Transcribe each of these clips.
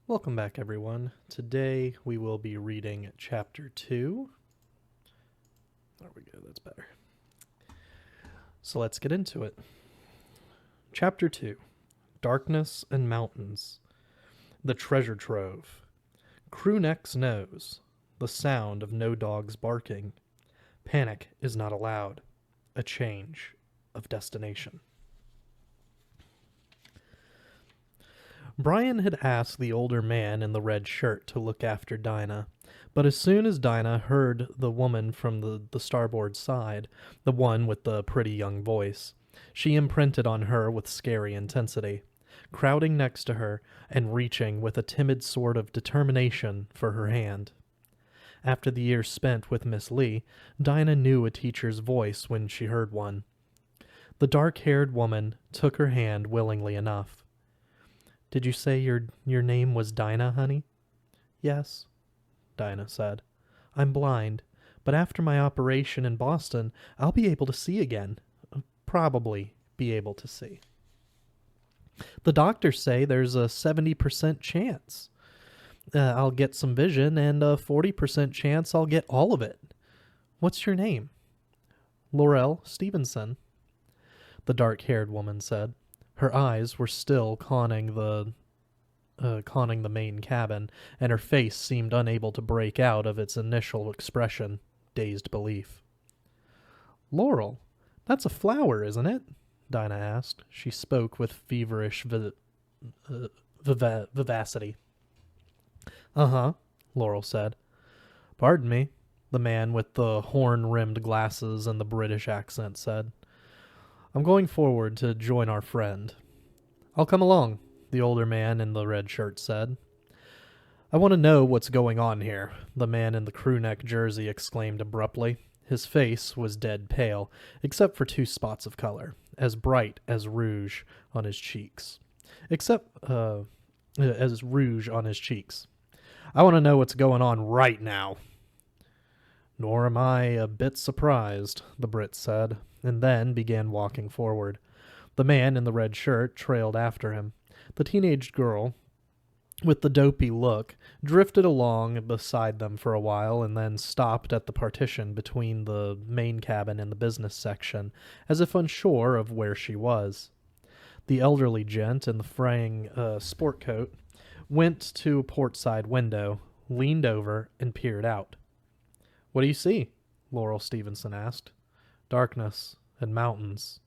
Welcome back, everyone. Today we will be reading Chapter 2. There we go, that's better. So let's get into it. Chapter 2. Darkness and Mountains. The Treasure Trove. Crewneck's Nose. The sound of no dogs barking. Panic is not allowed. A change of destination. Brian had asked the older man in the red shirt to look after Dinah, but as soon as Dinah heard the woman from the starboard side, the one with the pretty young voice, she imprinted on her with scary intensity, crowding next to her and reaching with a timid sort of determination for her hand. After the years spent with Miss Lee, Dinah knew a teacher's voice when she heard one. The dark-haired woman took her hand willingly enough. "Did you say your name was Dinah, honey?" "Yes," Dinah said. "I'm blind, but after my operation in Boston, I'll be able to see again. Probably be able to see. The doctors say there's a 70% chance I'll get some vision and a 40% chance I'll get all of it. What's your name?" "Laurel Stevenson," the dark-haired woman said. Her eyes were still conning the main cabin, and her face seemed unable to break out of its initial expression, dazed belief. "Laurel, that's a flower, isn't it?" Dinah asked. She spoke with feverish vivacity. "Uh-huh," Laurel said. "Pardon me," the man with the horn-rimmed glasses and the British accent said. "I'm going forward to join our friend." "I'll come along," the older man in the red shirt said. "I want to know what's going on here," the man in the crewneck jersey exclaimed abruptly. His face was dead pale, except for 2 spots of color, as bright as rouge on his cheeks. "I want to know what's going on right now." "Nor am I a bit surprised," the Brit said, and then began walking forward. The man in the red shirt trailed after him. The teenage girl, with the dopey look, drifted along beside them for a while and then stopped at the partition between the main cabin and the business section, as if unsure of where she was. The elderly gent in the fraying sport coat went to a port-side window, leaned over, and peered out. "What do you see?" Laurel Stevenson asked. "Darkness and mountains,"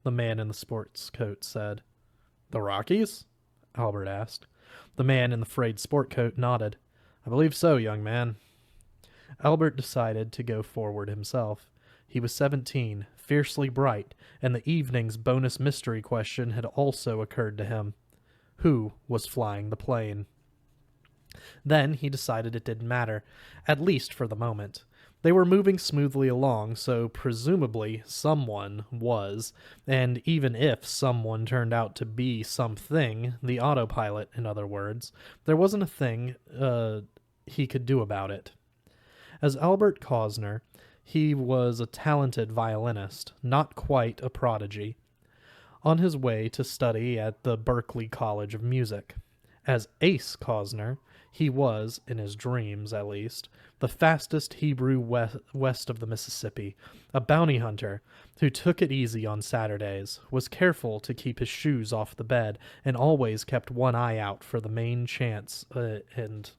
the man in the sports coat said. "The Rockies?" Albert asked. The man in the frayed sport coat nodded. "I believe so, young man." Albert decided to go forward himself. He was 17, fiercely bright, and the evening's bonus mystery question had also occurred to him. Who was flying the plane? Then he decided it didn't matter, at least for the moment. They were moving smoothly along, so presumably someone was, and even if someone turned out to be something, the autopilot, in other words, there wasn't a thing he could do about it. As Albert Cosner, he was a talented violinist, not quite a prodigy, on his way to study at the Berklee College of Music. As Ace Cosner, he was, in his dreams at least, the fastest Hebrew west of the Mississippi, a bounty hunter who took it easy on Saturdays, was careful to keep his shoes off the bed, and always kept one eye out for the main chance and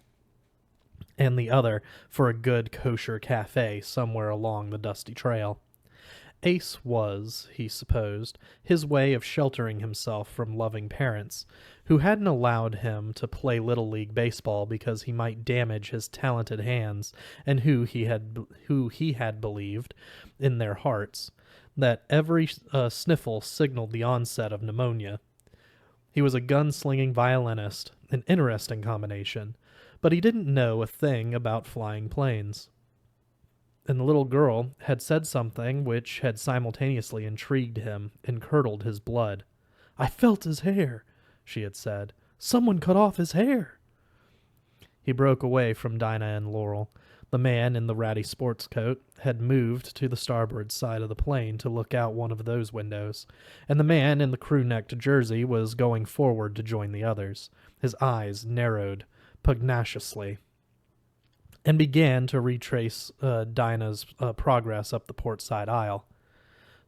the other for a good kosher cafe somewhere along the dusty trail. Ace was, he supposed, his way of sheltering himself from loving parents, who hadn't allowed him to play Little League baseball because he might damage his talented hands, and who he had believed, in their hearts, that every sniffle signaled the onset of pneumonia. He was a gun-slinging violinist, an interesting combination, but he didn't know a thing about flying planes. And the little girl had said something which had simultaneously intrigued him and curdled his blood. "I felt his hair," she had said. "Someone cut off his hair." He broke away from Dinah and Laurel. The man in the ratty sports coat had moved to the starboard side of the plane to look out one of those windows, and the man in the crew-necked jersey was going forward to join the others. His eyes narrowed pugnaciously and began to retrace Dinah's progress up the port side aisle.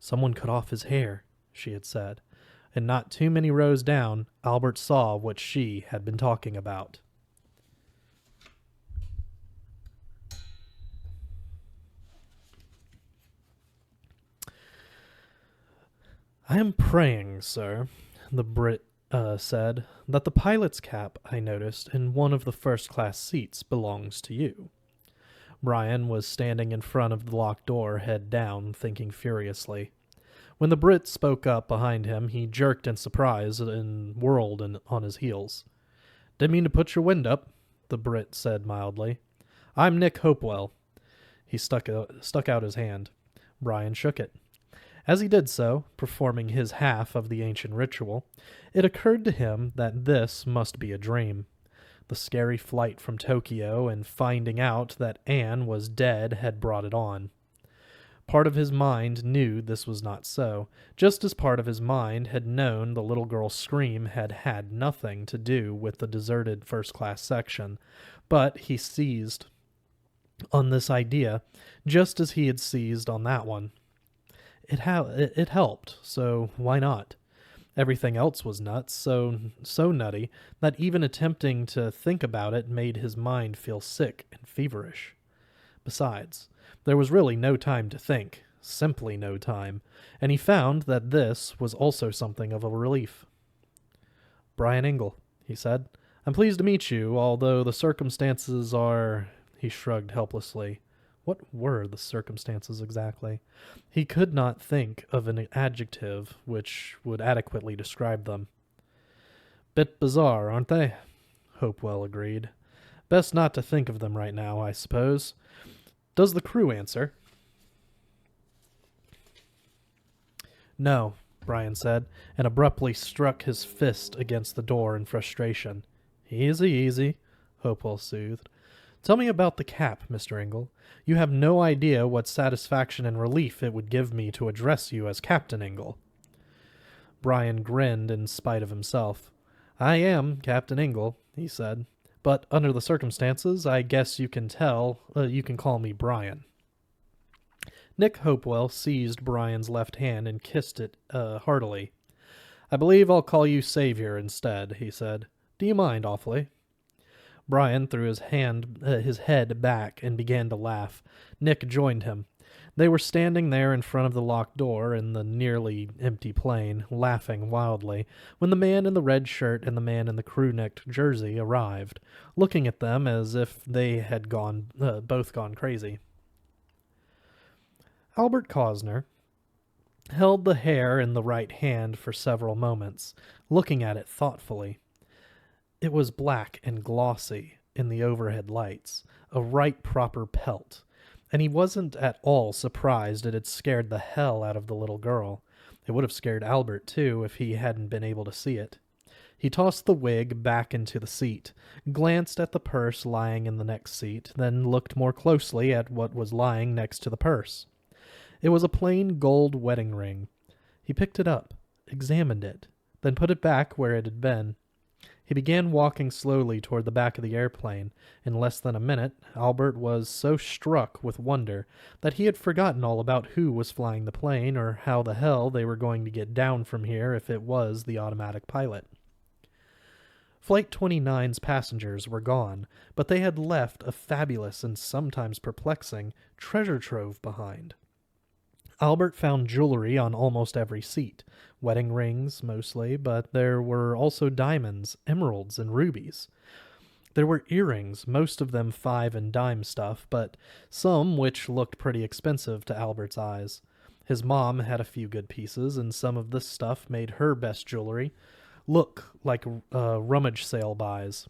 "Someone cut off his hair," she had said, and not too many rows down, Albert saw what she had been talking about. "I am praying, sir," the Brit said, "that the pilot's cap I noticed in one of the first-class seats belongs to you." Brian was standing in front of the locked door, head down, thinking furiously. When the Brit spoke up behind him, he jerked in surprise and whirled on his heels. "Didn't mean to put your wind up," the Brit said mildly. "I'm Nick Hopewell." He stuck out his hand. Brian shook it. As he did so, performing his half of the ancient ritual, it occurred to him that this must be a dream. The scary flight from Tokyo and finding out that Anne was dead had brought it on. Part of his mind knew this was not so, just as part of his mind had known the little girl's scream had had nothing to do with the deserted first-class section, but he seized on this idea just as he had seized on that one. It helped, so why not? Everything else was nuts, so nutty that even attempting to think about it made his mind feel sick and feverish. Besides, there was really no time to think, simply no time, and he found that this was also something of a relief. "Brian Engel," he said. "I'm pleased to meet you, although the circumstances are—" He shrugged helplessly. What were the circumstances exactly? He could not think of an adjective which would adequately describe them. "Bit bizarre, aren't they?" Hopewell agreed. "Best not to think of them right now, I suppose. Does the crew answer?" "No," Brian said, and abruptly struck his fist against the door in frustration. "Easy, easy," Hopewell soothed. "Tell me about the cap, Mr. Engel. You have no idea what satisfaction and relief it would give me to address you as Captain Engel." Brian grinned in spite of himself. "I am Captain Engel," he said, "but under the circumstances, I guess you can call me Brian." Nick Hopewell seized Brian's left hand and kissed it heartily. "I believe I'll call you Savior instead," he said. "Do you mind awfully?" Brian threw his head back and began to laugh. Nick joined him. They were standing there in front of the locked door in the nearly empty plane, laughing wildly, when the man in the red shirt and the man in the crew-necked jersey arrived, looking at them as if they had both gone crazy. Albert Cosner held the hair in the right hand for several moments, looking at it thoughtfully. It was black and glossy in the overhead lights, a right proper pelt, and he wasn't at all surprised it had scared the hell out of the little girl. It would have scared Albert, too, if he hadn't been able to see it. He tossed the wig back into the seat, glanced at the purse lying in the next seat, then looked more closely at what was lying next to the purse. It was a plain gold wedding ring. He picked it up, examined it, then put it back where it had been. He began walking slowly toward the back of the airplane. In less than a minute, Albert was so struck with wonder that he had forgotten all about who was flying the plane or how the hell they were going to get down from here if it was the automatic pilot. Flight 29's passengers were gone, but they had left a fabulous and sometimes perplexing treasure trove behind. Albert found jewelry on almost every seat, wedding rings mostly, but there were also diamonds, emeralds, and rubies. There were earrings, most of them 5 and dime stuff, but some which looked pretty expensive to Albert's eyes. His mom had a few good pieces, and some of this stuff made her best jewelry look like rummage sale buys.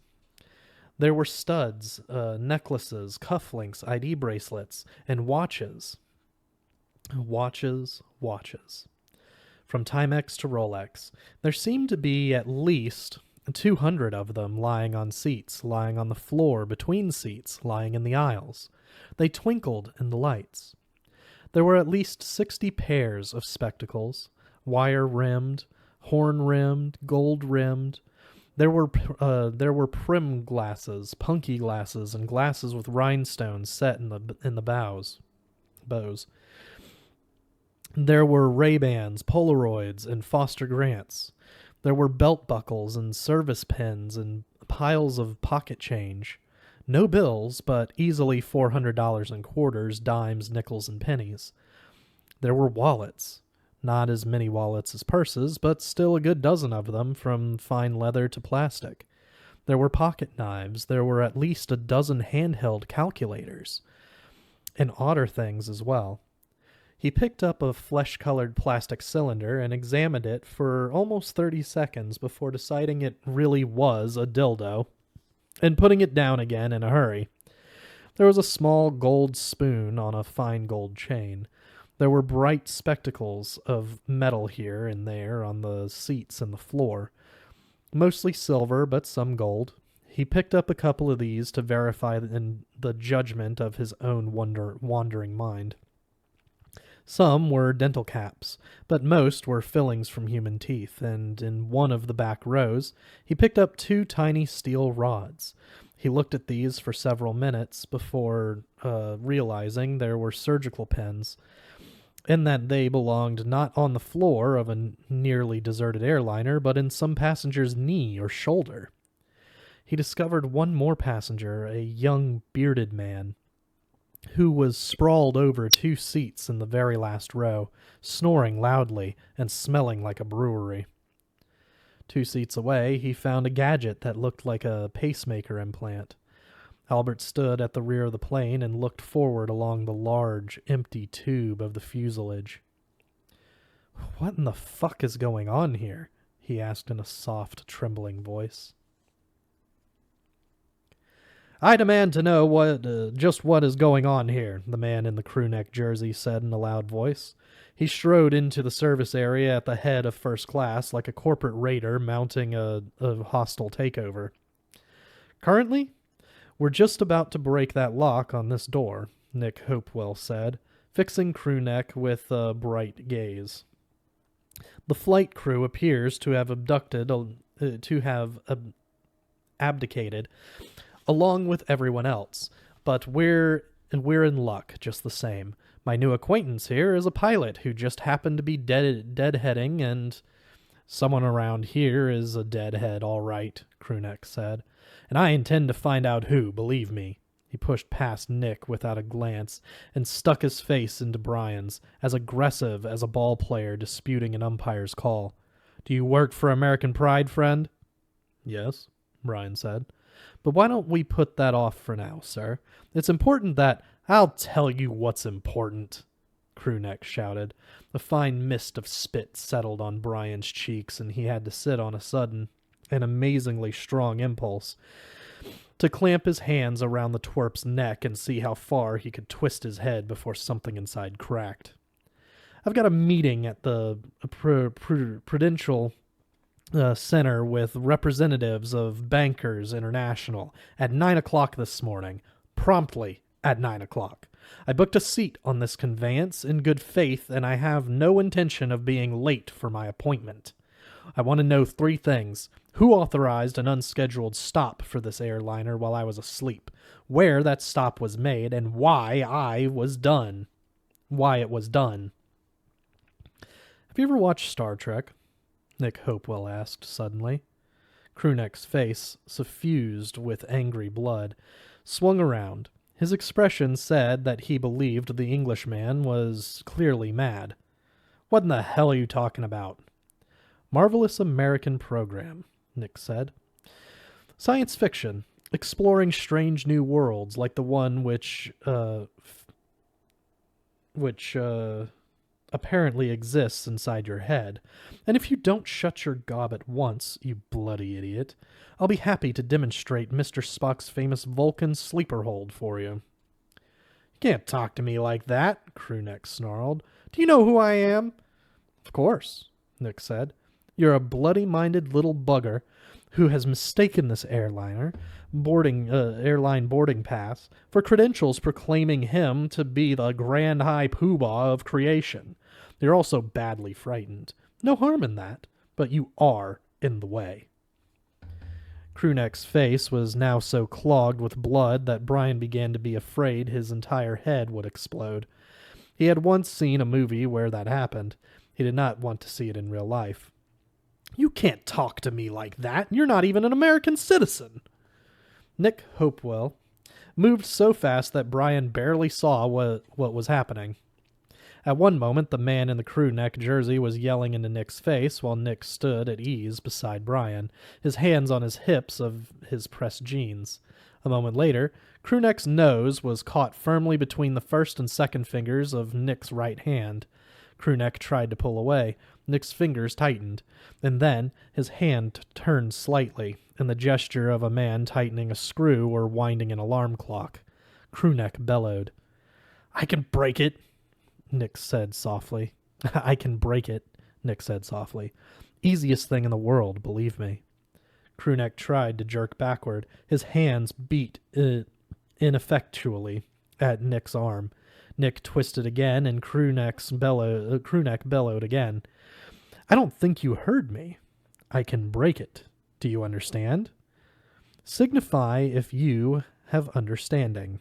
There were studs, necklaces, cufflinks, ID bracelets, and watches. Watches. From Timex to Rolex. There seemed to be at least 200 of them lying on seats, lying on the floor between seats, lying in the aisles. They twinkled in the lights. There were at least 60 pairs of spectacles, wire-rimmed, horn-rimmed, gold-rimmed. There were prim glasses, punky glasses, and glasses with rhinestones set in the bows. There were Ray-Bans, Polaroids, and Foster Grants. There were belt buckles and service pins and piles of pocket change. No bills, but easily $400 in quarters, dimes, nickels, and pennies. There were wallets. Not as many wallets as purses, but still a good dozen of them, from fine leather to plastic. There were pocket knives. There were at least a dozen handheld calculators. And odder things as well. He picked up a flesh-colored plastic cylinder and examined it for almost 30 seconds before deciding it really was a dildo and putting it down again in a hurry. There was a small gold spoon on a fine gold chain. There were bright spectacles of metal here and there on the seats and the floor, mostly silver but some gold. He picked up a couple of these to verify the judgment of his own wandering mind. Some were dental caps, but most were fillings from human teeth, and in one of the back rows, he picked up 2 tiny steel rods. He looked at these for several minutes before realizing there were surgical pins, and that they belonged not on the floor of a nearly deserted airliner, but in some passenger's knee or shoulder. He discovered one more passenger, a young bearded man, who was sprawled over 2 seats in the very last row, snoring loudly and smelling like a brewery. 2 seats away, he found a gadget that looked like a pacemaker implant. Albert stood at the rear of the plane and looked forward along the large, empty tube of the fuselage. "What in the fuck is going on here?" he asked in a soft, trembling voice. "I demand to know just what is going on here," the man in the crewneck jersey said in a loud voice. He strode into the service area at the head of first class like a corporate raider mounting a hostile takeover. "Currently, we're just about to break that lock on this door," Nick Hopewell said, fixing crewneck with a bright gaze. "The flight crew appears to have abdicated, along with everyone else, but we're in luck just the same. My new acquaintance here is a pilot who just happened to be deadheading, and someone around here is a deadhead, all right," crewneck said. "And I intend to find out who, believe me." He pushed past Nick without a glance and stuck his face into Brian's, as aggressive as a ball player disputing an umpire's call. "Do you work for American Pride, friend?" "Yes," Brian said. "But why don't we put that off for now, sir? It's important that—" "I'll tell you what's important," crewneck shouted. A fine mist of spit settled on Brian's cheeks, and he had to sit on a sudden, an amazingly strong impulse, to clamp his hands around the twerp's neck and see how far he could twist his head before something inside cracked. "I've got a meeting at the Prudential Center with representatives of Bankers International at 9 o'clock this morning, promptly at 9 o'clock. I booked a seat on this conveyance in good faith, and I have no intention of being late for my appointment. I want to know 3 things. Who authorized an unscheduled stop for this airliner while I was asleep, where that stop was made, and why it was done. "Have you ever watched Star Trek?" Nick Hopewell asked suddenly. Crewneck's face, suffused with angry blood, swung around. His expression said that he believed the Englishman was clearly mad. "What in the hell are you talking about?" "Marvelous American program," Nick said. "Science fiction, exploring strange new worlds like the one which apparently exists inside your head. And if you don't shut your gob at once, you bloody idiot, I'll be happy to demonstrate Mr. Spock's famous Vulcan sleeper hold for you." "You can't talk to me like that," crewneck snarled. "Do you know who I am?" "Of course," Nick said. "You're a bloody-minded little bugger who has mistaken this airline boarding pass for credentials proclaiming him to be the grand high poobah of creation. You're also badly frightened. No harm in that, but you are in the way. Crewneck's face was now so clogged with blood that Brian began to be afraid his entire head would explode. He had once seen a movie where that happened. He did not want to see it in real life. You can't talk to me like that. You're not even an American citizen. Nick Hopewell moved so fast that Brian barely saw what was happening. At one moment, the man in the crew neck jersey was yelling into Nick's face while Nick stood at ease beside Brian, his hands on his hips of his pressed jeans. A moment later, Crewneck's nose was caught firmly between the first and second fingers of Nick's right hand. Crewneck tried to pull away. Nick's fingers tightened, and then his hand turned slightly, in the gesture of a man tightening a screw or winding an alarm clock. Crewneck bellowed. "I can break it," Nick said softly. "I can break it," Nick said softly. "Easiest thing in the world, believe me." Crewneck tried to jerk backward. His hands beat ineffectually at Nick's arm. Nick twisted again, and Crewneck bellowed again. "I don't think you heard me. I can break it. Do you understand? Signify if you have understanding."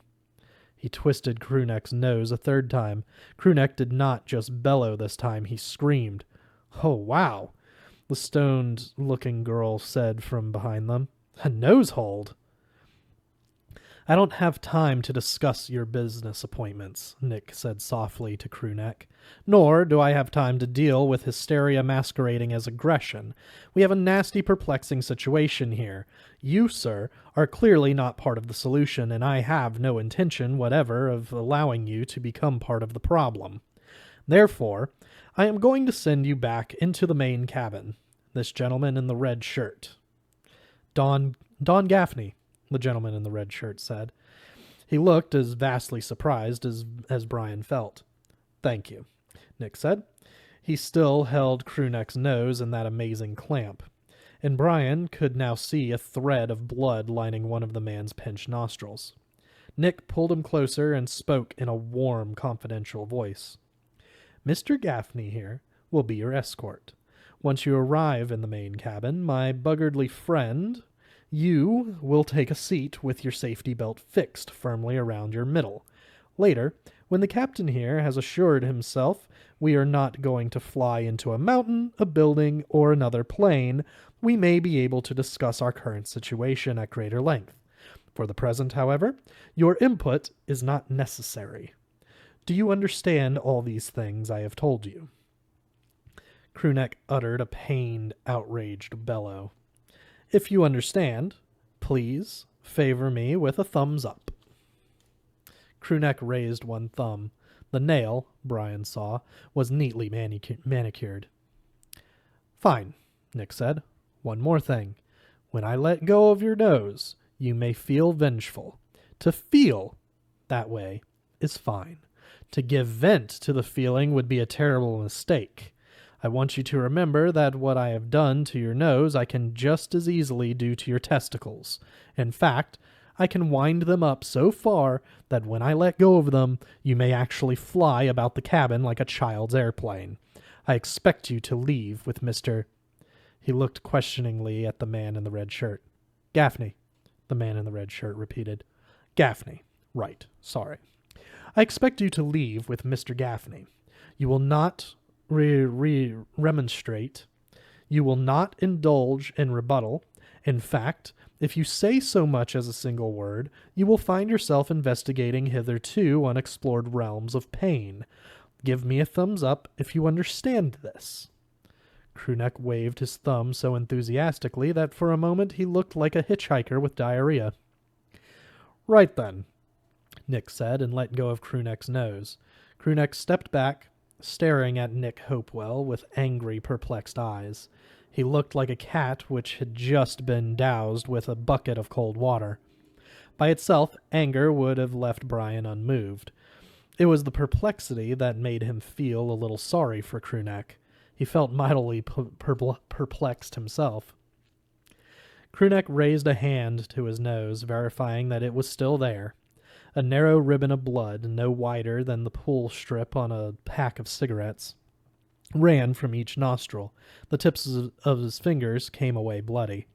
He twisted Crewneck's nose a third time. Crewneck did not just bellow this time, he screamed. "Oh, wow," the stoned-looking girl said from behind them. "A nose hold." "I don't have time to discuss your business appointments," Nick said softly to Crewneck. "Nor do I have time to deal with hysteria masquerading as aggression. We have a nasty, perplexing situation here. You, sir, are clearly not part of the solution, and I have no intention whatever of allowing you to become part of the problem. Therefore, I am going to send you back into the main cabin. This gentleman in the red shirt." Don Gaffney," the gentleman in the red shirt said. He looked as vastly surprised as Brian felt. "Thank you," Nick said. He still held Crewneck's nose in that amazing clamp, and Brian could now see a thread of blood lining one of the man's pinched nostrils. Nick pulled him closer and spoke in a warm, confidential voice. "Mr. Gaffney here will be your escort. Once you arrive in the main cabin, my buggeredly friend, you will take a seat with your safety belt fixed firmly around your middle. Later, when the captain here has assured himself we are not going to fly into a mountain, a building, or another plane, we may be able to discuss our current situation at greater length. For the present, however, your input is not necessary. Do you understand all these things I have told you?" Crewneck uttered a pained, outraged bellow. "If you understand, please favor me with a thumbs up." Crewneck raised one thumb. The nail, Brian saw, was neatly manicured. "Fine," Nick said. "One more thing. When I let go of your nose, you may feel vengeful. To feel that way is fine. To give vent to the feeling would be a terrible mistake. I want you to remember that what I have done to your nose I can just as easily do to your testicles. In fact, I can wind them up so far that when I let go of them, you may actually fly about the cabin like a child's airplane. I expect you to leave with Mr. He looked questioningly at the man in the red shirt. "Gaffney," the man in the red shirt repeated. "Gaffney. Right. Sorry. I expect you to leave with Mr. Gaffney. You will not remonstrate. You will not indulge in rebuttal. In fact, if you say so much as a single word, you will find yourself investigating hitherto unexplored realms of pain. Give me a thumbs up if you understand this." Crewneck waved his thumb so enthusiastically that for a moment he looked like a hitchhiker with diarrhea. "Right then," Nick said, and let go of Crewneck's nose. Crewneck stepped back, staring at Nick Hopewell with angry, perplexed eyes. He looked like a cat which had just been doused with a bucket of cold water. By itself, anger would have left Brian unmoved. It was the perplexity that made him feel a little sorry for Crewneck. He felt mightily perplexed himself. Crewneck raised a hand to his nose, verifying that it was still there. A narrow ribbon of blood, no wider than the pull strip on a pack of cigarettes, ran from each nostril. The tips of his fingers came away bloody,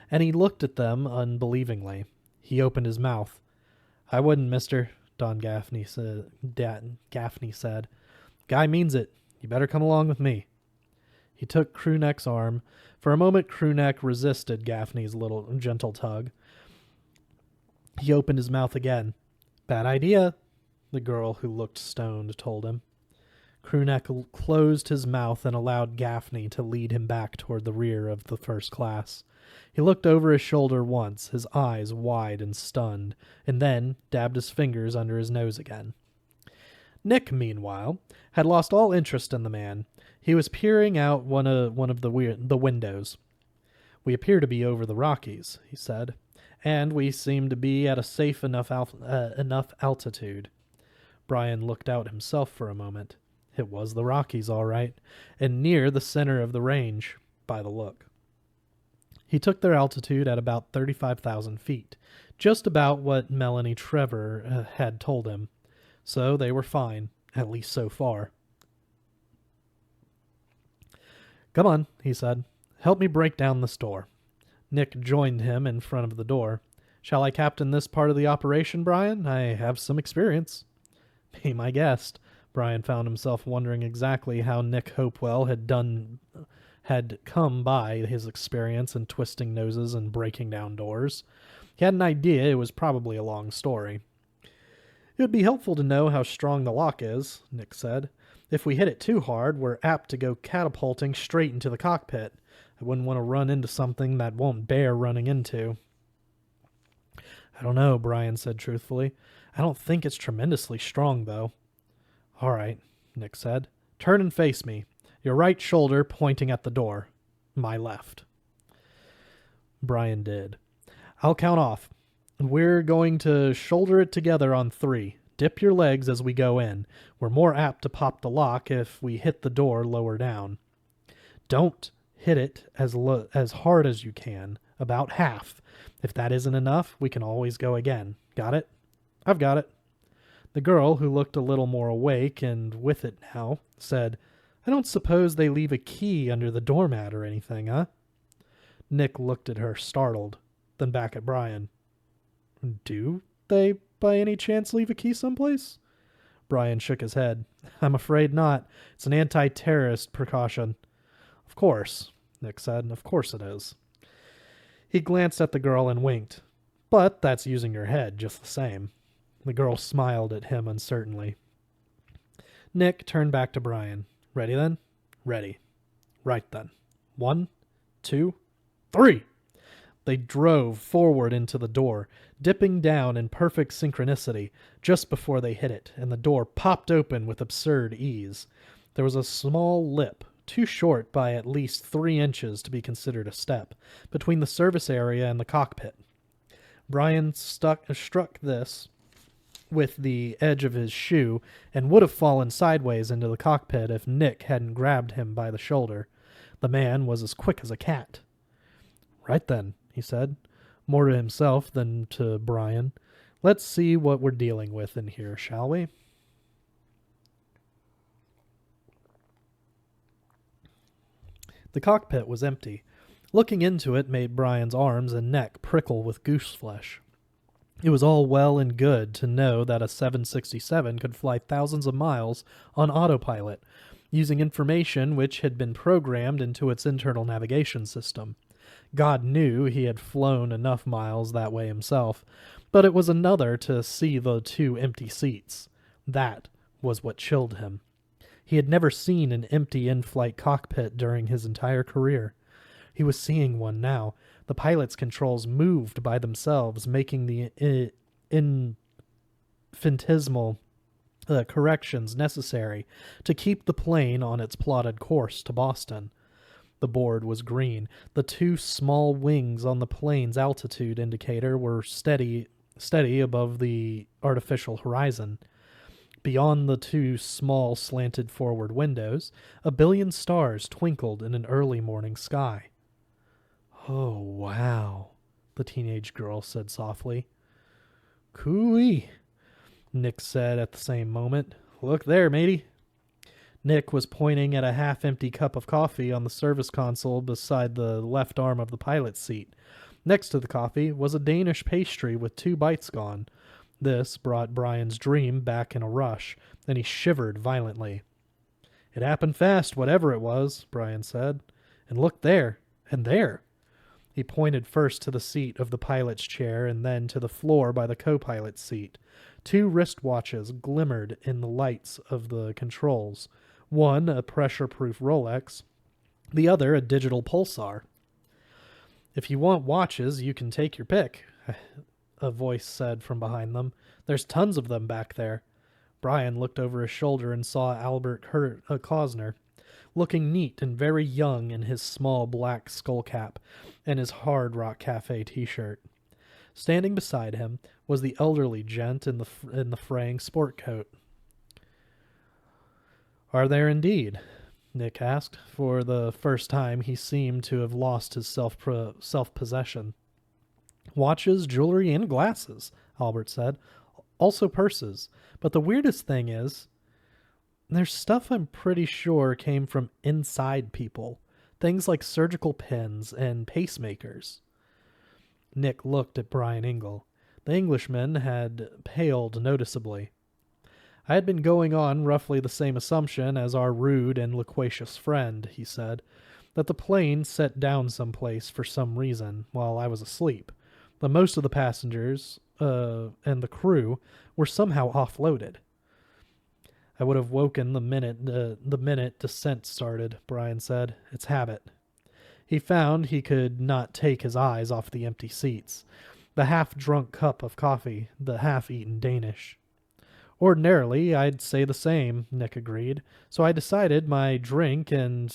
and he looked at them unbelievingly. He opened his mouth. "I wouldn't, mister," Don Gaffney said. "Guy means it. You better come along with me." He took Crewneck's arm. For a moment, Crewneck resisted Gaffney's little gentle tug. He opened his mouth again. "Bad idea," the girl who looked stoned told him. Crewneck closed his mouth and allowed Gaffney to lead him back toward the rear of the first class. He looked over his shoulder once, his eyes wide and stunned, and then dabbed his fingers under his nose again. Nick, meanwhile, had lost all interest in the man. He was peering out one of the windows. "We appear to be over the Rockies," he said, "and we seem to be at a safe enough altitude." Brian looked out himself for a moment. It was the Rockies, all right, and near the center of the range, by the look. He took their altitude at about 35,000 feet, just about what Melanie Trevor had told him. So they were fine, at least so far. "Come on," he said. "Help me break down this door." Nick joined him in front of the door. "Shall I captain this part of the operation, Brian? I have some experience." Be my guest. Brian found himself wondering exactly how Nick Hopewell had come by his experience in twisting noses and breaking down doors. He had an idea it was probably a long story. "It would be helpful to know how strong the lock is," Nick said. "If we hit it too hard, we're apt to go catapulting straight into the cockpit. I wouldn't want to run into something that won't bear running into." "I don't know," Brian said truthfully. "I don't think it's tremendously strong, though." "All right," Nick said. "Turn and face me. Your right shoulder pointing at the door. My left." Brian did. "I'll count off. We're going to shoulder it together on 3. Dip your legs as we go in. We're more apt to pop the lock if we hit the door lower down. Don't hit it as hard as you can, about half. If that isn't enough, we can always go again. Got it?" "I've got it." The girl, who looked a little more awake and with it now, said, "I don't suppose they leave a key under the doormat or anything, huh?" Nick looked at her, startled, then back at Brian. "Do they, by any chance, leave a key someplace?" Brian shook his head. "I'm afraid not. It's an anti-terrorist precaution." "Of course," Nick said. "Of course it is." He glanced at the girl and winked. "But that's using your head just the same." The girl smiled at him uncertainly. Nick turned back to Brian. "Ready then?" "Ready." "Right then. 1, 2, 3." They drove forward into the door, dipping down in perfect synchronicity just before they hit it, and the door popped open with absurd ease. There was a small lip, too short by at least 3 inches to be considered a step, between the service area and the cockpit. Brian struck this with the edge of his shoe and would have fallen sideways into the cockpit if Nick hadn't grabbed him by the shoulder. The man was as quick as a cat. "Right then," he said, more to himself than to Brian. "Let's see what we're dealing with in here, shall we?" The cockpit was empty. Looking into it made Brian's arms and neck prickle with goose flesh. It was all well and good to know that a 767 could fly thousands of miles on autopilot, using information which had been programmed into its internal navigation system. God knew he had flown enough miles that way himself, but it was another to see the 2 empty seats. That was what chilled him. He had never seen an empty in-flight cockpit during his entire career. He was seeing one now. The pilot's controls moved by themselves, making the infinitesimal corrections necessary to keep the plane on its plotted course to Boston. The board was green. The 2 small wings on the plane's altitude indicator were steady above the artificial horizon. Beyond the 2 small slanted forward windows, a billion stars twinkled in an early morning sky. Oh, wow, the teenage girl said softly. Cooey, Nick said at the same moment. Look there, matey. Nick was pointing at a half-empty cup of coffee on the service console beside the left arm of the pilot's seat. Next to the coffee was a Danish pastry with 2 bites gone. This brought Brian's dream back in a rush, and he shivered violently. It happened fast, whatever it was, Brian said. And look there, and there. He pointed first to the seat of the pilot's chair and then to the floor by the co-pilot's seat. 2 wristwatches glimmered in the lights of the controls. One a pressure-proof Rolex, the other a digital pulsar. If you want watches, you can take your pick, a voice said from behind them. There's tons of them back there. Brian looked over his shoulder and saw Albert Kosner, looking neat and very young in his small black skull cap and his Hard Rock Cafe t-shirt. Standing beside him was the elderly gent in the fraying sport coat. Are there indeed? Nick asked. For the first time, he seemed to have lost his self-possession. Watches, jewelry, and glasses, Albert said. Also purses. But the weirdest thing is, there's stuff I'm pretty sure came from inside people. Things like surgical pins and pacemakers. Nick looked at Brian Engel. The Englishman had paled noticeably. I had been going on roughly the same assumption as our rude and loquacious friend, he said, that the plane set down someplace for some reason while I was asleep. But most of the passengers and the crew were somehow offloaded. I would have woken the minute descent started, Brian said. It's habit. He found he could not take his eyes off the empty seats, the half-drunk cup of coffee, the half-eaten Danish. Ordinarily, I'd say the same, Nick agreed. So I decided my drink I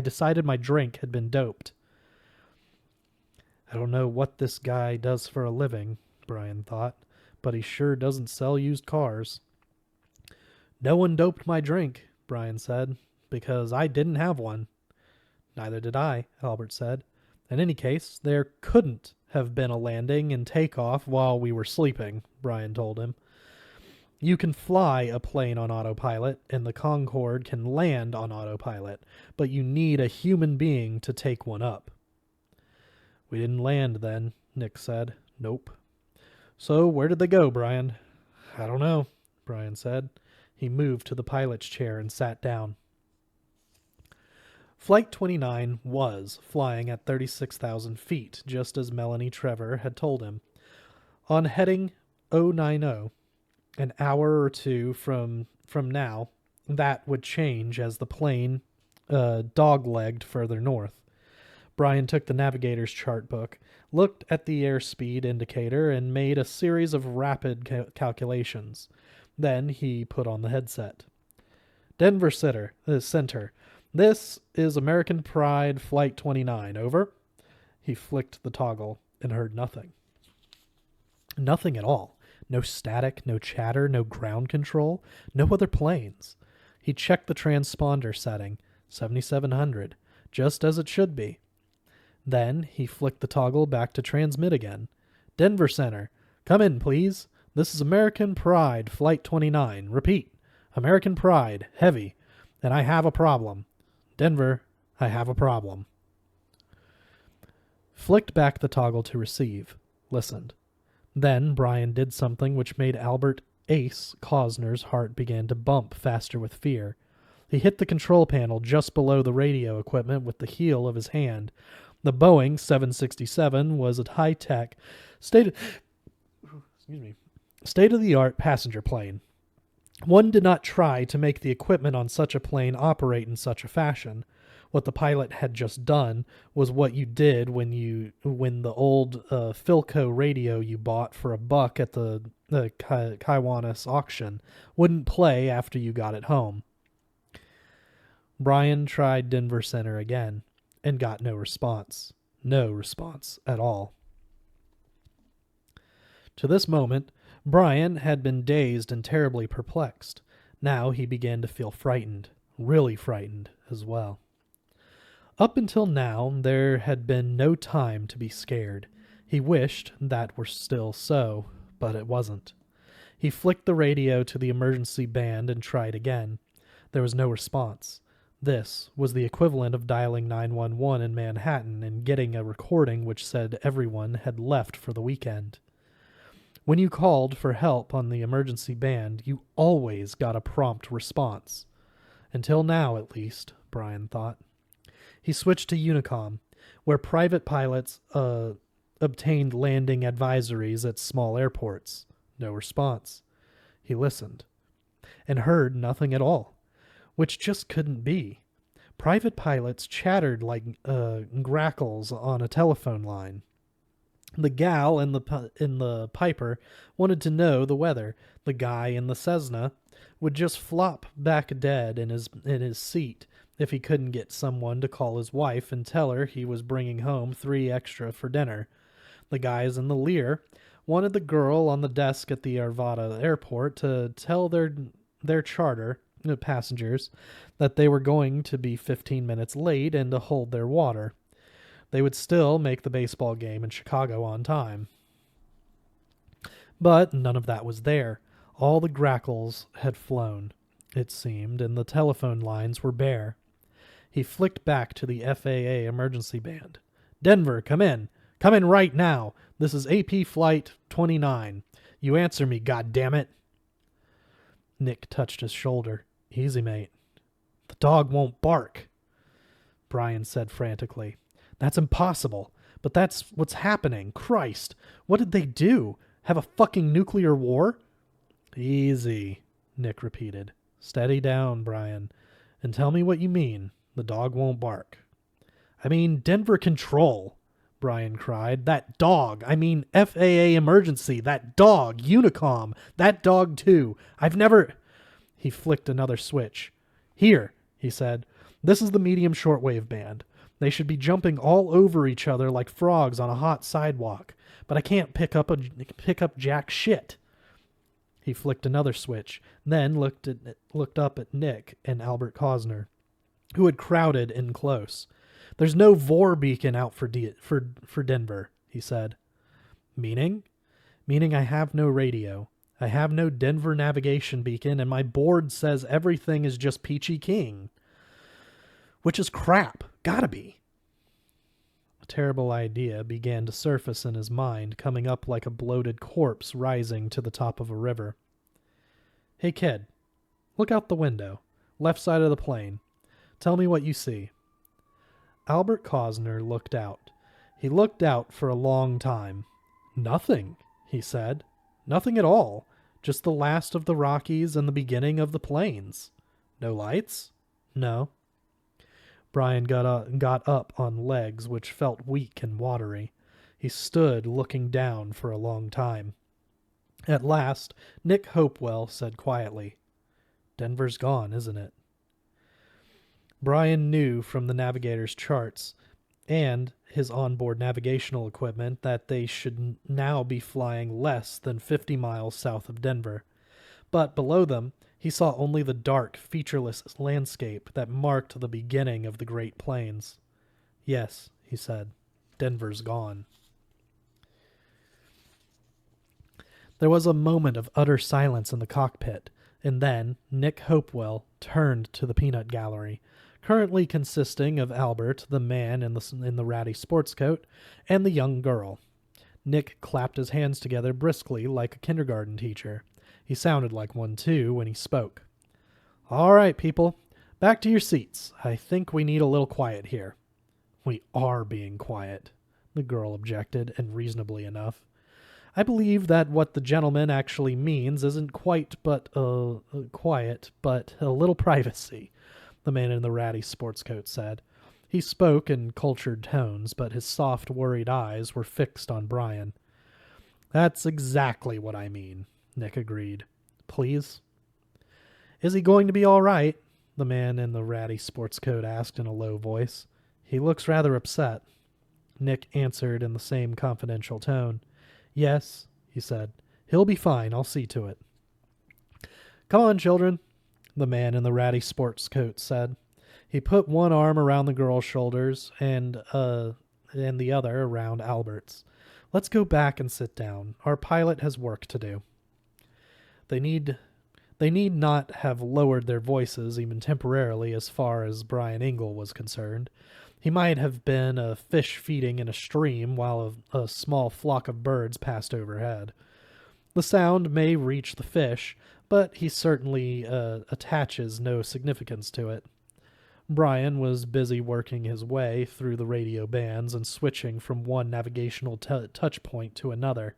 decided my drink had been doped. I don't know what this guy does for a living, Brian thought, but he sure doesn't sell used cars. No one doped my drink, Brian said, because I didn't have one. Neither did I, Albert said. In any case, there couldn't have been a landing and takeoff while we were sleeping, Brian told him. You can fly a plane on autopilot, and the Concorde can land on autopilot, but you need a human being to take one up. We didn't land then, Nick said. Nope. So where did they go, Brian? I don't know, Brian said. He moved to the pilot's chair and sat down. Flight 29 was flying at 36,000 feet, just as Melanie Trevor had told him. On heading 090, an hour or two from now, that would change as the plane dog-legged further north. Brian took the navigator's chart book, looked at the airspeed indicator, and made a series of rapid calculations. Then he put on the headset. Denver Center. This is American Pride Flight 29. Over. He flicked the toggle and heard nothing. Nothing at all. No static, no chatter, no ground control, no other planes. He checked the transponder setting, 7700, just as it should be. Then he flicked the toggle back to transmit again. Denver Center. Come in, please. This is American Pride Flight 29. Repeat. American Pride. Heavy. And I have a problem. Denver, I have a problem. Flicked back the toggle to receive. Listened. Then Brian did something which made Albert Ace Kosner's heart begin to bump faster with fear. He hit the control panel just below the radio equipment with the heel of his hand. The Boeing 767 was a high-tech, state-of-the-art passenger plane. One did not try to make the equipment on such a plane operate in such a fashion. What the pilot had just done was what you did when the old Philco radio you bought for $1 at the Kiwanis auction wouldn't play after you got it home. Brian tried Denver Center again and got no response. No response at all. To this moment, Brian had been dazed and terribly perplexed. Now he began to feel frightened, really frightened as well. Up until now, there had been no time to be scared. He wished that were still so, but it wasn't. He flicked the radio to the emergency band and tried again. There was no response. This was the equivalent of dialing 911 in Manhattan and getting a recording which said everyone had left for the weekend. When you called for help on the emergency band, you always got a prompt response. Until now, at least, Brian thought. He switched to Unicom, where private pilots obtained landing advisories at small airports. No response. He listened and heard nothing at all, which just couldn't be. Private pilots chattered like grackles on a telephone line. The gal in the Piper wanted to know the weather. The guy in the Cessna would just flop back dead in his seat if he couldn't get someone to call his wife and tell her he was bringing home 3 extra for dinner. The guys in the Lear wanted the girl on the desk at the Arvada airport to tell their charter passengers that they were going to be 15 minutes late and to hold their water. They would still make the baseball game in Chicago on time. But none of that was there. All the grackles had flown, it seemed, and the telephone lines were bare. He flicked back to the FAA emergency band. "Denver, come in. Come in right now. This is AP Flight 29. You answer me, goddammit." Nick touched his shoulder. "Easy, mate." "The dog won't bark," Brian said frantically. "That's impossible. But that's what's happening. Christ. What did they do? Have a fucking nuclear war?" "Easy," Nick repeated. "Steady down, Brian. And tell me what you mean. The dog won't bark." "I mean Denver Control," Brian cried. "That dog. I mean FAA emergency. That dog. Unicom. That dog too. I've never..." He flicked another switch. "Here," he said. "This is the medium shortwave band. They should be jumping all over each other like frogs on a hot sidewalk. But I can't pick up jack shit." He flicked another switch, then looked up at Nick and Albert Cosner, who had crowded in close. "There's no VOR beacon out for Denver," he said. "Meaning?" "Meaning I have no radio. I have no Denver navigation beacon, and my board says everything is just peachy keen." "Which is crap. Gotta be." A terrible idea began to surface in his mind, coming up like a bloated corpse rising to the top of a river. "Hey, kid, look out the window. Left side of the plane. Tell me what you see." Albert Cosner looked out. He looked out for a long time. "Nothing," he said. "Nothing at all. Just the last of the Rockies and the beginning of the plains." "No lights?" "No." Brian got up on legs which felt weak and watery. He stood looking down for a long time. At last, Nick Hopewell said quietly, "Denver's gone, isn't it?" Brian knew from the navigator's charts and his onboard navigational equipment that they should now be flying less than 50 miles south of Denver. But below them, he saw only the dark, featureless landscape that marked the beginning of the Great Plains. "Yes," he said, "Denver's gone." There was a moment of utter silence in the cockpit, and then Nick Hopewell turned to the peanut gallery, currently consisting of Albert, the man in the ratty sports coat, and the young girl. Nick clapped his hands together briskly like a kindergarten teacher. He sounded like one, too, when he spoke. "All right, people. Back to your seats. I think we need a little quiet here." "We are being quiet," the girl objected, and reasonably enough. "I believe that what the gentleman actually means isn't quite quiet, but a little privacy," the man in the ratty sports coat said. He spoke in cultured tones, but his soft, worried eyes were fixed on Brian. "That's exactly what I mean," Nick agreed. "Please?" "Is he going to be all right?" the man in the ratty sports coat asked in a low voice. "He looks rather upset." Nick answered in the same confidential tone. "Yes," he said. "He'll be fine. I'll see to it." "Come on, children," the man in the ratty sports coat said. He put one arm around the girl's shoulders and the other around Albert's. Let's go back and sit down. Our pilot has work to do. They need not have lowered their voices even temporarily as far as Brian Ingle was concerned. He might have been a fish feeding in a stream while a small flock of birds passed overhead. The sound may reach the fish, but he certainly attaches no significance to it. Brian was busy working his way through the radio bands and switching from one navigational touch point to another.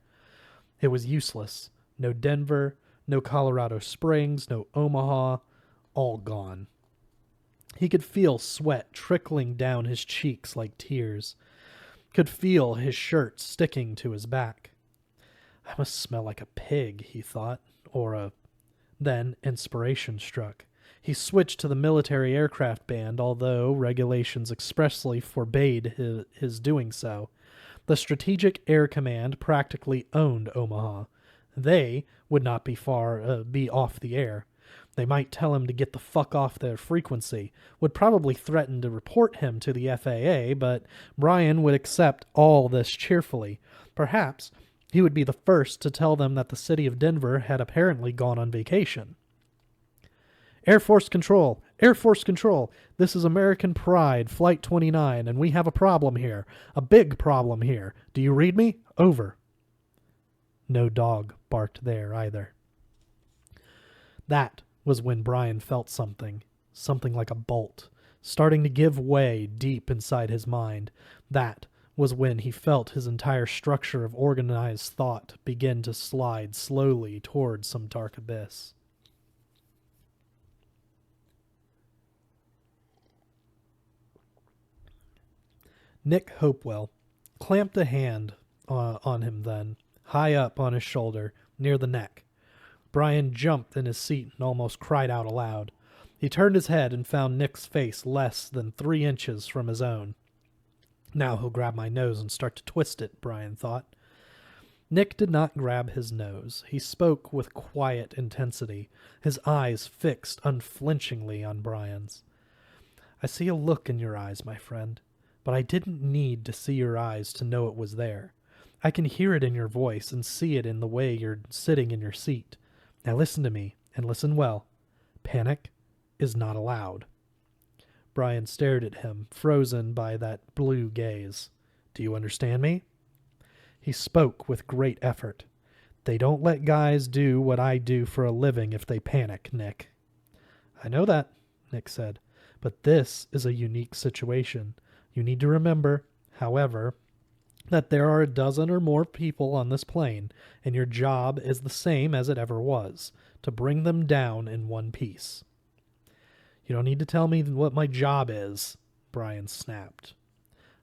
It was useless. No Denver, no Colorado Springs, no Omaha, all gone. He could feel sweat trickling down his cheeks like tears, could feel his shirt sticking to his back. I must smell like a pig, he thought, Then inspiration struck. He switched to the military aircraft band, although regulations expressly forbade his doing so. The Strategic Air Command practically owned Omaha. They would not be off the air. They might tell him to get the fuck off their frequency, would probably threaten to report him to the FAA, but Brian would accept all this cheerfully. Perhaps he would be the first to tell them that the city of Denver had apparently gone on vacation. Air Force Control! Air Force Control! This is American Pride, Flight 29, and we have a problem here. A big problem here. Do you read me? Over. No dog barked there either. That was when Brian felt something like a bolt, starting to give way deep inside his mind. That was when he felt his entire structure of organized thought begin to slide slowly towards some dark abyss. Nick Hopewell clamped a hand on him then, high up on his shoulder, near the neck. Brian jumped in his seat and almost cried out aloud. He turned his head and found Nick's face less than 3 inches from his own. Now he'll grab my nose and start to twist it, Brian thought. Nick did not grab his nose. He spoke with quiet intensity, his eyes fixed unflinchingly on Brian's. I see a look in your eyes, my friend, but I didn't need to see your eyes to know it was there. I can hear it in your voice and see it in the way you're sitting in your seat. Now listen to me, and listen well. Panic is not allowed. Brian stared at him, frozen by that blue gaze. Do you understand me? He spoke with great effort. They don't let guys do what I do for a living if they panic, Nick. I know that, Nick said, but this is a unique situation. You need to remember, however, that there are a dozen or more people on this plane, and your job is the same as it ever was, to bring them down in one piece. You don't need to tell me what my job is, Brian snapped.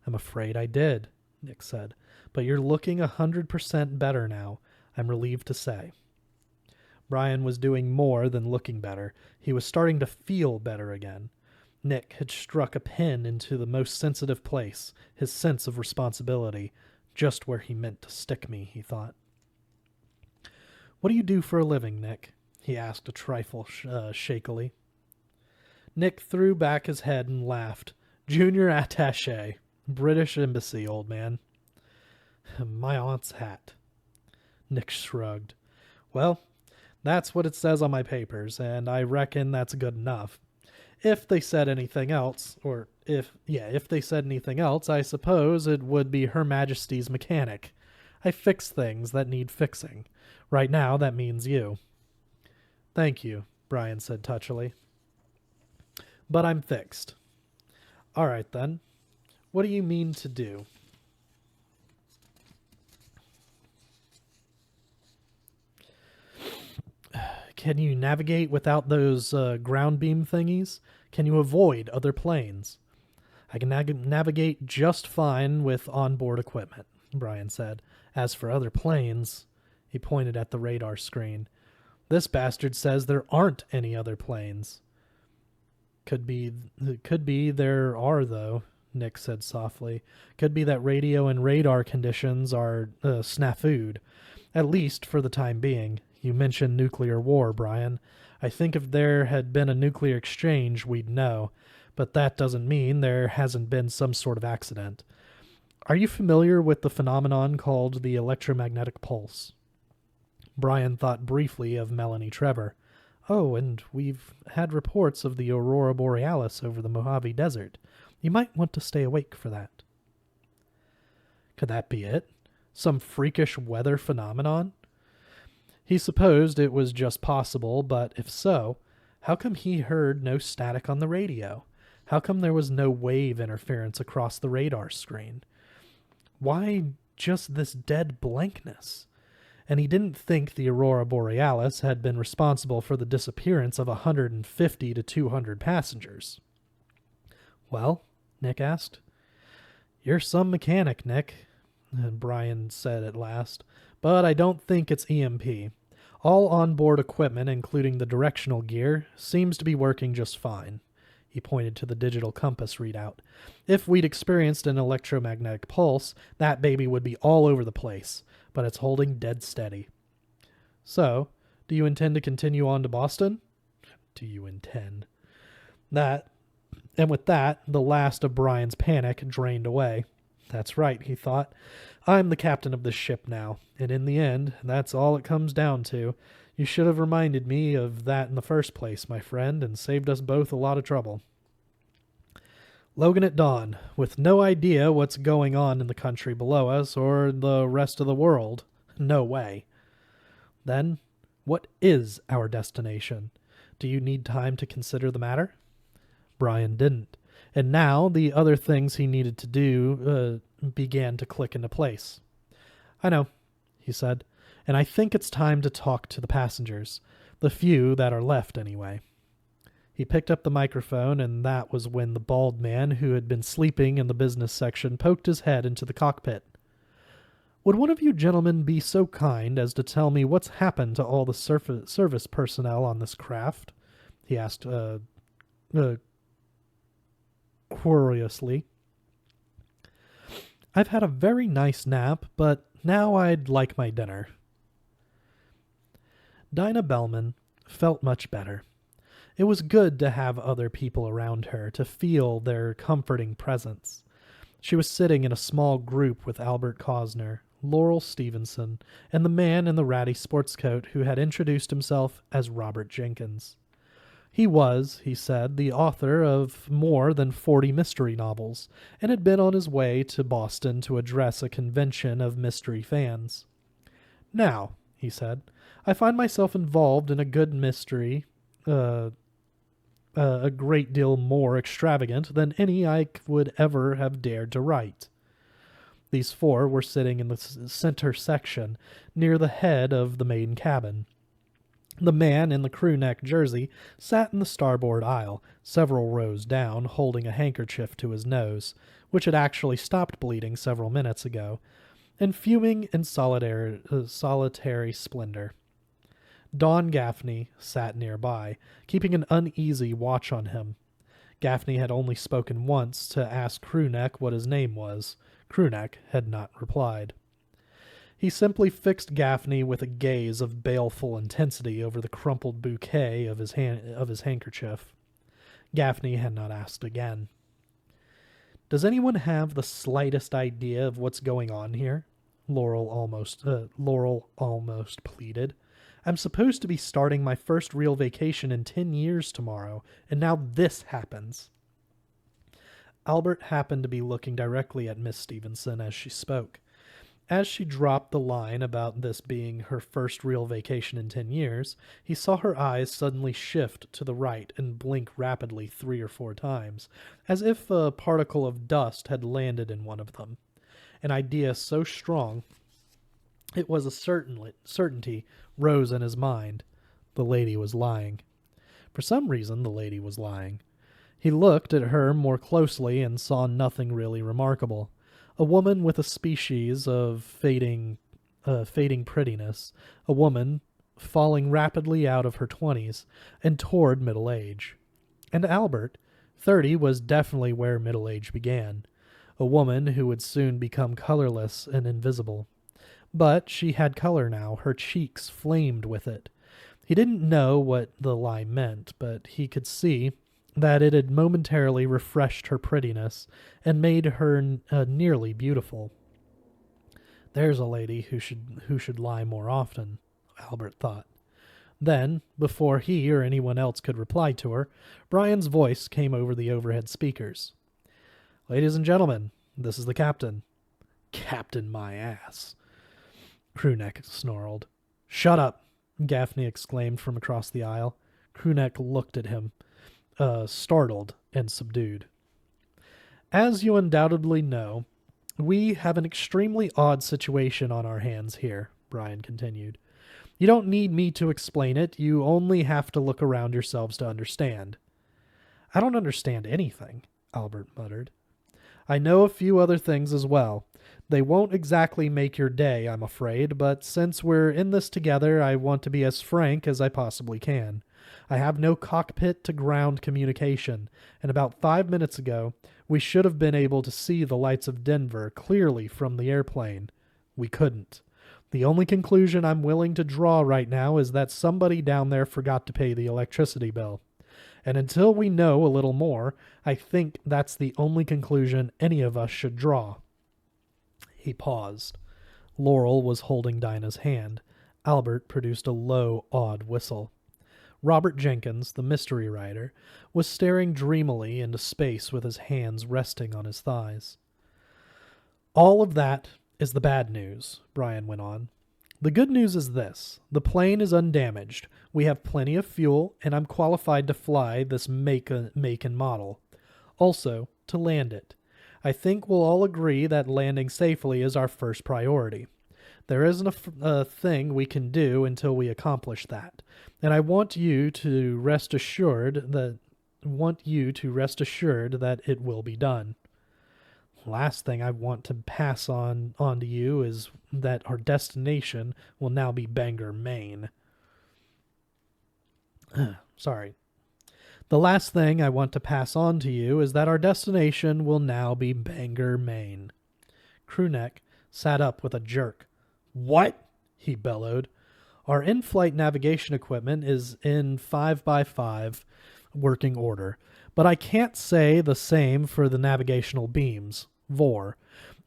I'm afraid I did, Nick said, but you're looking 100% better now, I'm relieved to say. Brian was doing more than looking better. He was starting to feel better again. Nick had struck a pin into the most sensitive place, his sense of responsibility, just where he meant to stick me, he thought. What do you do for a living, Nick? He asked a trifle shakily. Nick threw back his head and laughed. Junior attaché. British embassy, old man. My aunt's hat. Nick shrugged. Well, that's what it says on my papers, and I reckon that's good enough. If they said anything else, if they said anything else, I suppose it would be Her Majesty's mechanic. I fix things that need fixing. Right now, that means you. Thank you, Brian said touchily. But I'm fixed. All right, then. What do you mean to do? Can you navigate without those ground beam thingies? Can you avoid other planes? I can navigate just fine with onboard equipment, Brian said. As for other planes, he pointed at the radar screen. This bastard says there aren't any other planes. Could be there are, though, Nick said softly. Could be that radio and radar conditions are snafu'd, at least for the time being. You mentioned nuclear war, Brian. I think if there had been a nuclear exchange, we'd know. but that doesn't mean there hasn't been some sort of accident. Are you familiar with the phenomenon called the electromagnetic pulse? Brian thought briefly of Melanie Trevor. Oh, and we've had reports of the aurora borealis over the Mojave Desert. You might want to stay awake for that. Could that be it? Some freakish weather phenomenon? He supposed it was just possible, but if so, how come he heard no static on the radio? How come there was no wave interference across the radar screen? Why just this dead blankness? And he didn't think the aurora borealis had been responsible for the disappearance of 150 to 200 passengers. Well, Nick asked. You're some mechanic, Nick, Brian said at last, but I don't think it's EMP. All onboard equipment, including the directional gear, seems to be working just fine. He pointed to the digital compass readout. If we'd experienced an electromagnetic pulse, that baby would be all over the place, but it's holding dead steady. So, do you intend to continue on to Boston? Do you intend? And with that, the last of Brian's panic drained away. That's right, he thought. I'm the captain of this ship now, and in the end, that's all it comes down to. You should have reminded me of that in the first place, my friend, and saved us both a lot of trouble. Logan at dawn, with no idea what's going on in the country below us or the rest of the world. No way. Then, what is our destination? Do you need time to consider the matter? Brian didn't, and now the other things he needed to do began to click into place. I know, he said, and I think it's time to talk to the passengers, the few that are left anyway. He picked up the microphone, and that was when the bald man who had been sleeping in the business section poked his head into the cockpit. Would one of you gentlemen be so kind as to tell me what's happened to all the service personnel on this craft? He asked curiously. I've had a very nice nap, but now I'd like my dinner. Dinah Bellman felt much better. It was good to have other people around her, to feel their comforting presence. She was sitting in a small group with Albert Cosner, Laurel Stevenson, and the man in the ratty sports coat who had introduced himself as Robert Jenkins. He was, he said, the author of more than 40 mystery novels, and had been on his way to Boston to address a convention of mystery fans. Now, he said, I find myself involved in a good mystery, a great deal more extravagant than any I would ever have dared to write. These four were sitting in the center section, near the head of the main cabin. The man in the crew neck jersey sat in the starboard aisle, several rows down, holding a handkerchief to his nose, which had actually stopped bleeding several minutes ago, and fuming in solitary splendor. Don Gaffney sat nearby, keeping an uneasy watch on him. Gaffney had only spoken once to ask Crewneck what his name was. Crewneck had not replied. He simply fixed Gaffney with a gaze of baleful intensity over the crumpled bouquet of his handkerchief. Gaffney had not asked again. Does anyone have the slightest idea of what's going on here? Laurel almost pleaded. I'm supposed to be starting my first real vacation in 10 years tomorrow, and now this happens. Albert happened to be looking directly at Miss Stevenson as she spoke. As she dropped the line about this being her first real vacation in 10 years, he saw her eyes suddenly shift to the right and blink rapidly 3 or 4 times, as if a particle of dust had landed in one of them. An idea so strong it was a certainty rose in his mind. The lady was lying. For some reason, the lady was lying. He looked at her more closely and saw nothing really remarkable. A woman with a species of fading prettiness, a woman falling rapidly out of her 20s and toward middle age. And Albert, 30, was definitely where middle age began. A woman who would soon become colorless and invisible. But she had color now, her cheeks flamed with it. He didn't know what the lie meant, but he could see, that it had momentarily refreshed her prettiness and made her nearly beautiful. There's a lady who should lie more often, Albert thought. Then, before he or anyone else could reply to her, Brian's voice came over the overhead speakers. Ladies and gentlemen, this is the captain. Captain my ass, Crewneck snarled. Shut up, Gaffney exclaimed from across the aisle. Crewneck looked at him, startled and subdued. As you undoubtedly know, we have an extremely odd situation on our hands here, Brian continued. You don't need me to explain it, you only have to look around yourselves to understand. I don't understand anything, Albert muttered. I know a few other things as well. They won't exactly make your day, I'm afraid, but since we're in this together, I want to be as frank as I possibly can. I have no cockpit-to-ground communication, and about 5 minutes ago, we should have been able to see the lights of Denver clearly from the airplane. We couldn't. The only conclusion I'm willing to draw right now is that somebody down there forgot to pay the electricity bill. And until we know a little more, I think that's the only conclusion any of us should draw. He paused. Laurel was holding Dinah's hand. Albert produced a low, odd whistle. Robert Jenkins, the mystery writer, was staring dreamily into space with his hands resting on his thighs. All of that is the bad news, Brian went on. The good news is this. The plane is undamaged. We have plenty of fuel, and I'm qualified to fly this make and model. Also, to land it. I think we'll all agree that landing safely is our first priority. There isn't a thing we can do until we accomplish that, and I want you to rest assured that it will be done. Last thing I want to pass on to you is that our destination will now be Bangor, Maine. Sorry. The last thing I want to pass on to you is that our destination will now be Bangor, Maine. Crewneck sat up with a jerk. What? He bellowed. Our in-flight navigation equipment is in 5x5 working order, but I can't say the same for the navigational beams, VOR,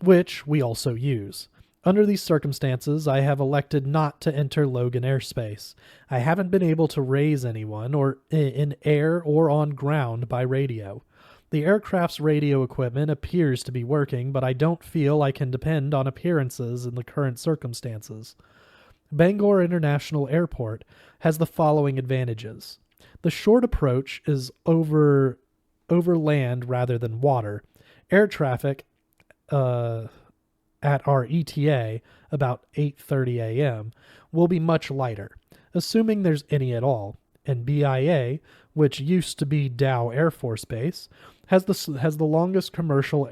which we also use. Under these circumstances, I have elected not to enter Logan airspace. I haven't been able to raise anyone or in air or on ground by radio. The aircraft's radio equipment appears to be working, but I don't feel I can depend on appearances in the current circumstances. Bangor International Airport has the following advantages. The short approach is over land rather than water. Air traffic at our ETA, about 8:30 a.m., will be much lighter, assuming there's any at all, and BIA, which used to be Dow Air Force Base, has the longest commercial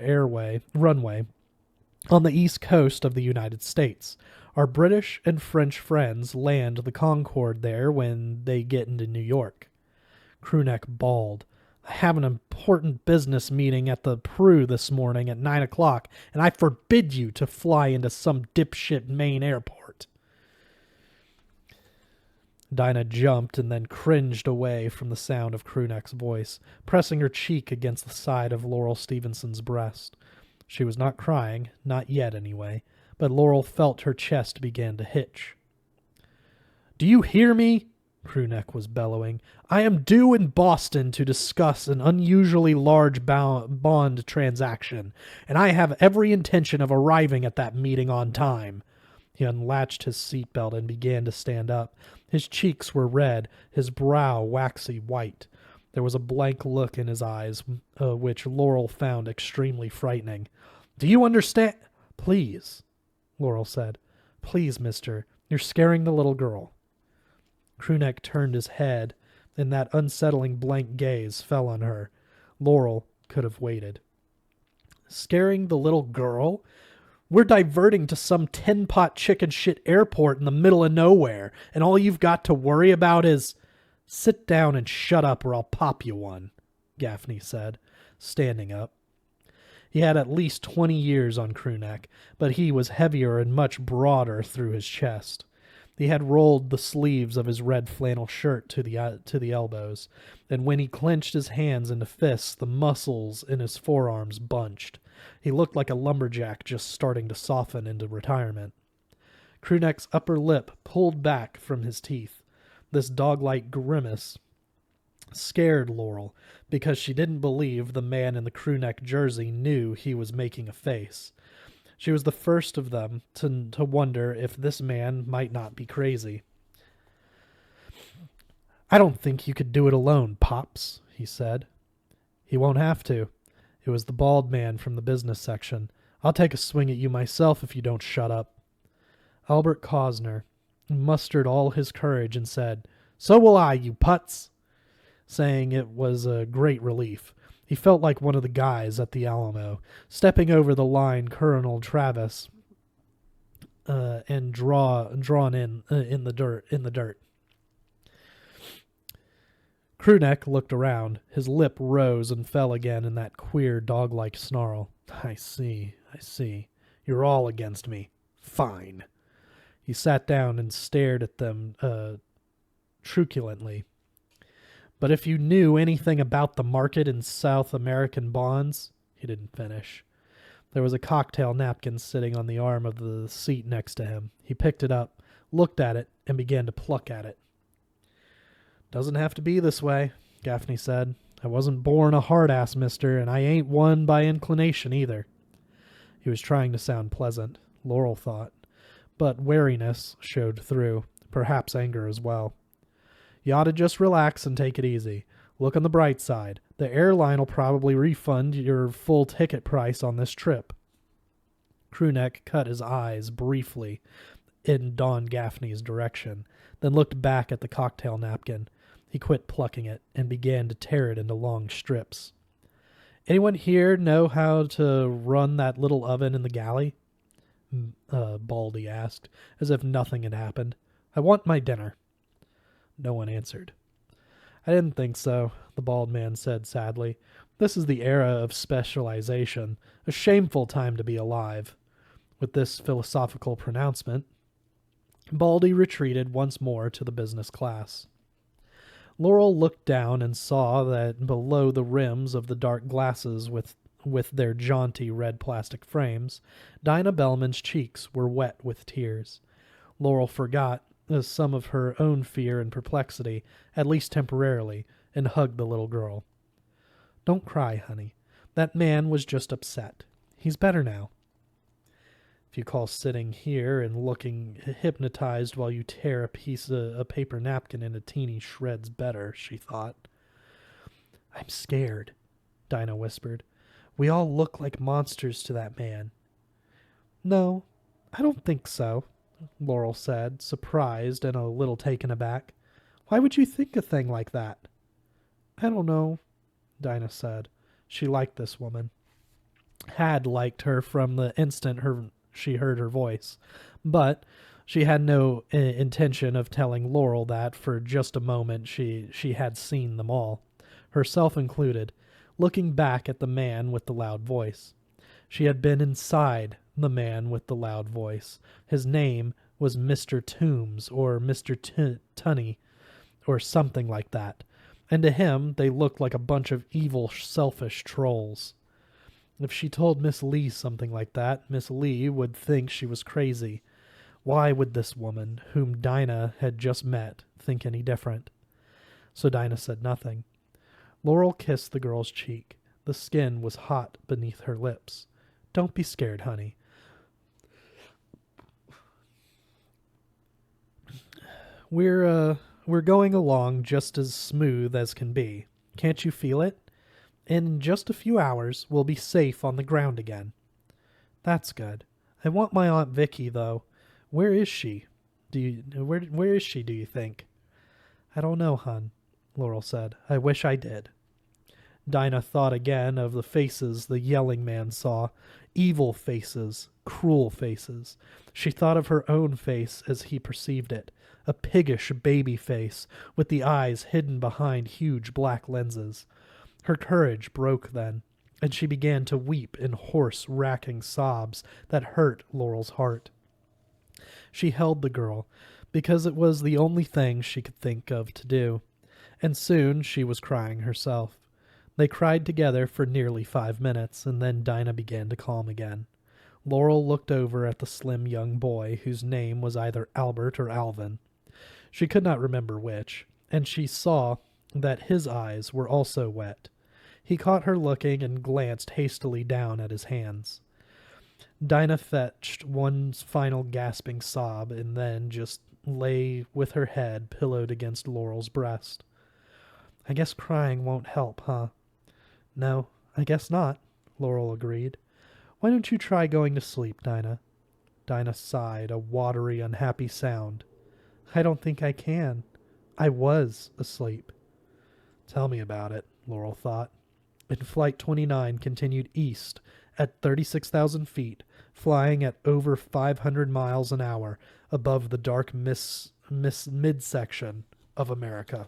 runway on the east coast of the United States. Our British and French friends land the Concorde there when they get into New York. Crewneck bawled. I have an important business meeting at the Peru this morning at 9 o'clock, and I forbid you to fly into some dipshit Maine airport. Dinah jumped and then cringed away from the sound of Crewneck's voice, pressing her cheek against the side of Laurel Stevenson's breast. She was not crying, not yet anyway, but Laurel felt her chest begin to hitch. Do you hear me? Crewneck was bellowing. I am due in Boston to discuss an unusually large bond transaction, and I have every intention of arriving at that meeting on time. He unlatched his seatbelt and began to stand up. His cheeks were red, his brow waxy white. There was a blank look in his eyes, which Laurel found extremely frightening. Do you understand? Please, Laurel said. Please, mister, you're scaring the little girl. Crewneck turned his head, and that unsettling blank gaze fell on her. Laurel could have waited. Scaring the little girl? We're diverting to some tin-pot chicken shit airport in the middle of nowhere, and all you've got to worry about is... Sit down and shut up or I'll pop you one, Gaffney said, standing up. He had at least 20 years on Crewneck, but he was heavier and much broader through his chest. He had rolled the sleeves of his red flannel shirt to the elbows, and when he clenched his hands into fists, the muscles in his forearms bunched. He looked like a lumberjack just starting to soften into retirement. Crewneck's upper lip pulled back from his teeth. This dog-like grimace scared Laurel because she didn't believe the man in the crewneck jersey knew he was making a face. She was the first of them to wonder if this man might not be crazy. "I don't think you could do it alone, Pops," he said. "He won't have to." It was the bald man from the business section. "I'll take a swing at you myself if you don't shut up." Albert Cosner mustered all his courage and said, "So will I, you putz," saying it was a great relief. He felt like one of the guys at the Alamo, stepping over the line Colonel Travis and drawn in the dirt. Crewneck looked around. His lip rose and fell again in that queer dog-like snarl. I see. You're all against me. Fine." He sat down and stared at them truculently. "But if you knew anything about the market in South American bonds..." He didn't finish. There was a cocktail napkin sitting on the arm of the seat next to him. He picked it up, looked at it, and began to pluck at it. "Doesn't have to be this way," Gaffney said. "I wasn't born a hard-ass, mister, and I ain't one by inclination either." He was trying to sound pleasant, Laurel thought, but wariness showed through, perhaps anger as well. "You ought to just relax and take it easy. Look on the bright side. The airline will probably refund your full ticket price on this trip." Crewneck cut his eyes briefly in Don Gaffney's direction, then looked back at the cocktail napkin. He quit plucking it and began to tear it into long strips. "Anyone here know how to run that little oven in the galley?" Baldy asked, as if nothing had happened. "I want my dinner." No one answered. "I didn't think so," the bald man said sadly. "This is the era of specialization. A shameful time to be alive." With this philosophical pronouncement, Baldy retreated once more to the business class. Laurel looked down and saw that below the rims of the dark glasses with their jaunty red plastic frames, Dinah Bellman's cheeks were wet with tears. Laurel forgot some of her own fear and perplexity, at least temporarily, and hugged the little girl. "Don't cry, honey. That man was just upset. He's better now." "If you call sitting here and looking hypnotized while you tear a paper napkin into teeny shreds better," she thought. "I'm scared," Dinah whispered. "We all look like monsters to that man." "No, I don't think so," Laurel said, surprised and a little taken aback. "Why would you think a thing like that?" "I don't know," Dinah said. She liked this woman. Had liked her from the instant she heard her voice. But she had no intention of telling Laurel that for just a moment she had seen them all, herself included, looking back at the man with the loud voice. She had been inside the man with the loud voice. His name was Mr. Toombs, or Mr. Tunney, or something like that, and to him they looked like a bunch of evil, selfish trolls. If she told Miss Lee something like that, Miss Lee would think she was crazy. Why would this woman, whom Dinah had just met, think any different? So Dinah said nothing. Laurel kissed the girl's cheek. The skin was hot beneath her lips. "Don't be scared, honey. We're going along just as smooth as can be. Can't you feel it? In just a few hours, we'll be safe on the ground again." "That's good. I want my Aunt Vicky, though. Where is she? Where is she, do you think?" "I don't know, hon," Laurel said. "I wish I did." Dinah thought again of the faces the yelling man saw. Evil faces, cruel faces. She thought of her own face as he perceived it. A piggish baby face, with the eyes hidden behind huge black lenses. Her courage broke then, and she began to weep in hoarse, racking sobs that hurt Laurel's heart. She held the girl, because it was the only thing she could think of to do, and soon she was crying herself. They cried together for nearly 5 minutes, and then Dinah began to calm again. Laurel looked over at the slim young boy, whose name was either Albert or Alvin. She could not remember which, and she saw that his eyes were also wet. He caught her looking and glanced hastily down at his hands. Dinah fetched one final gasping sob and then just lay with her head pillowed against Laurel's breast. I guess crying won't help, huh? No, I guess not, Laurel agreed. Why don't you try going to sleep, Dinah? Dinah sighed, a watery, unhappy sound. I don't think I can. I was asleep. Tell me about it, Laurel thought. And Flight 29 continued east at 36,000 feet, flying at over 500 miles an hour above the dark midsection of America.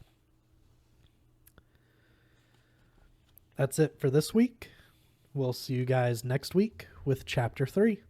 That's it for this week. We'll see you guys next week with Chapter 3.